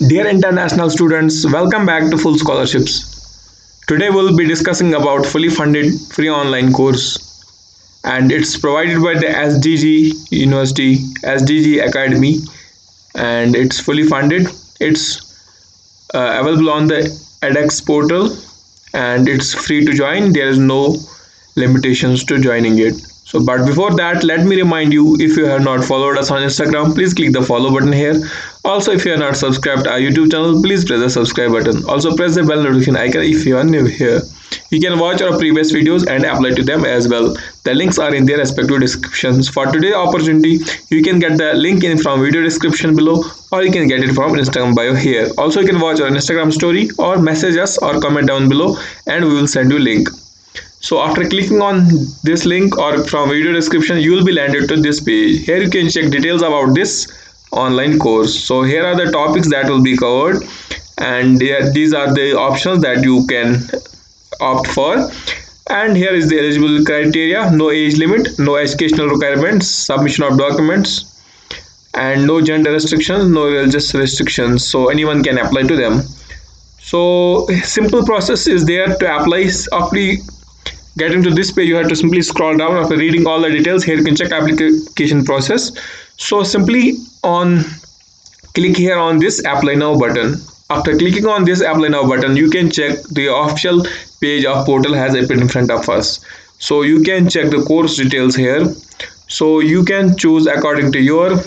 Dear international students, welcome back to Full Scholarships. Today we'll be discussing about fully funded free online course and it's provided by the SDG University, SDG Academy and it's fully funded. It's available on the edX portal and it's free to join. There is no limitations to joining it. So but before that, let me remind you, if you have not followed us on Instagram, please click the follow button here. Also, if you are not subscribed to our YouTube channel, please press the subscribe button. Also press the bell notification icon if you are new here. You can watch our previous videos and apply to them as well. The links are in their respective descriptions. For today's opportunity, you can get the link in from video description below, or you can get it from Instagram bio here. Also, you can watch our Instagram story or message us or comment down below and we will send you link. So after clicking on this link or from video description, you will be landed to this page. Here you can check details about this online course. So here are the topics that will be covered and these are the options that you can opt for. And here is the eligible criteria: no age limit, no educational requirements, submission of documents, and no gender restrictions, no religious restrictions, so anyone can apply to them. So simple process is there to apply. After you get into this page, you have to simply scroll down. After reading all the details, here you can check application process. So simply on click here on this apply now button. After clicking on this apply now button, you can check the official page of portal has appeared in front of us. So you can check the course details here. So you can choose according to your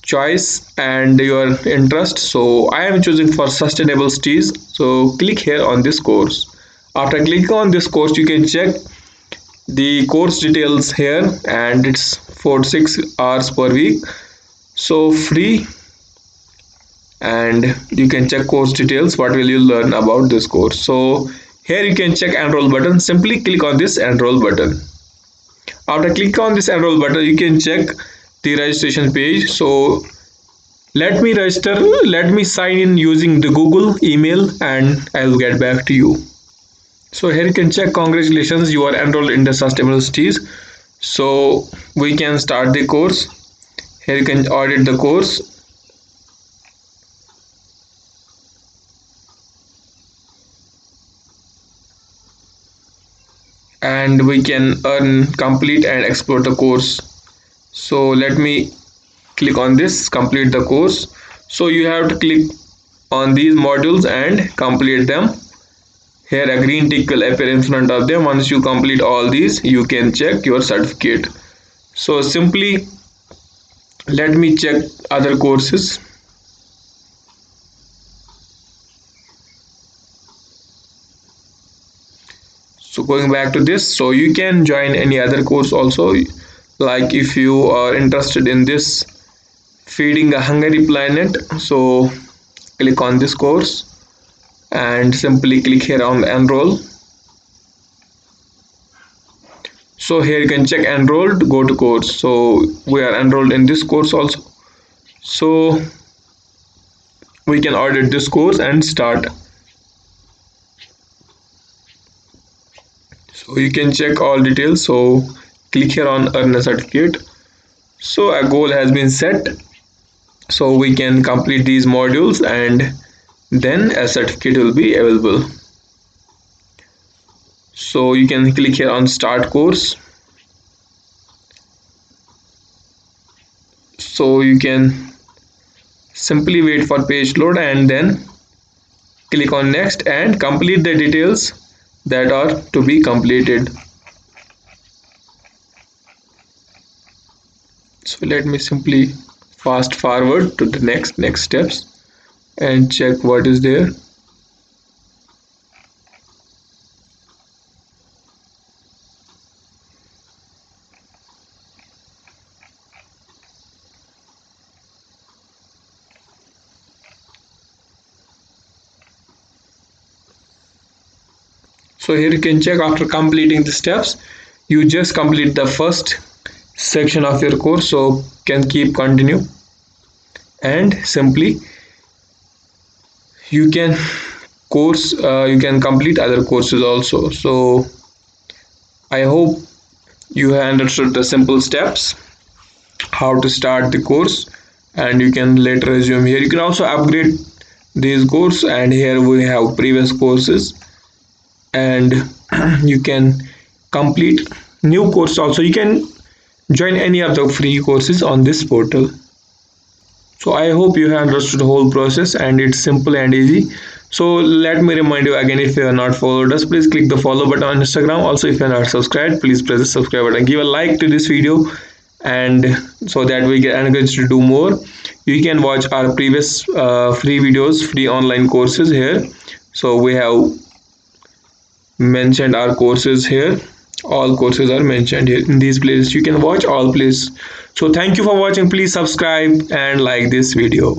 choice and your interest. So I am choosing for sustainable studies. So click here on this course. After clicking on this course, you can check the course details here and it's for 6 hours per week, so free, and you can check course details, what will you learn about this course. So here you can check enroll button. Simply click on this enroll button. After clicking on this enroll button, you can check the registration page. So let me register, let me sign in using the Google email and I'll get back to you. So here you can check congratulations, you are enrolled in the sustainable studies. So we can start the course. Here you can audit the course. And we can earn, complete and explore the course. So let me click on this complete the course. So you have to click on these modules and complete them. Here a green tick will appear in front of them. Once you complete all these, you can check your certificate. So simply let me check other courses. So going back to this, so you can join any other course also, like if you are interested in this feeding a hungry planet, so click on this course and simply click here on enroll. So here you can check enrolled, go to course. So we are enrolled in this course also, so we can audit this course and start. So you can check all details. So click here on earn a certificate. So a goal has been set, so we can complete these modules and then a certificate will be available. So you can click here on start course. So you can simply wait for page load and then click on next and complete the details that are to be completed. So let me simply fast forward to the next steps and check what is there. So here you can check after completing the steps, you just complete the first section of your course, so can keep continue and simply you can you can complete other courses also. So I hope you have understood the simple steps how to start the course and you can later resume here. You can also upgrade this course, and here we have previous courses, and you can complete new course also. You can join any of the free courses on this portal. So I hope you have understood the whole process, and it's simple and easy. So let me remind you again, if you have not followed us, please click the follow button on Instagram. Also, if you are not subscribed, please press the subscribe button. Give a like to this video, and so that we get encouraged to do more. You can watch our previous free videos, free online courses here. So we have mentioned our courses here. All courses are mentioned here in these playlists. You can watch all playlists. So thank you for watching. Please subscribe and like this video.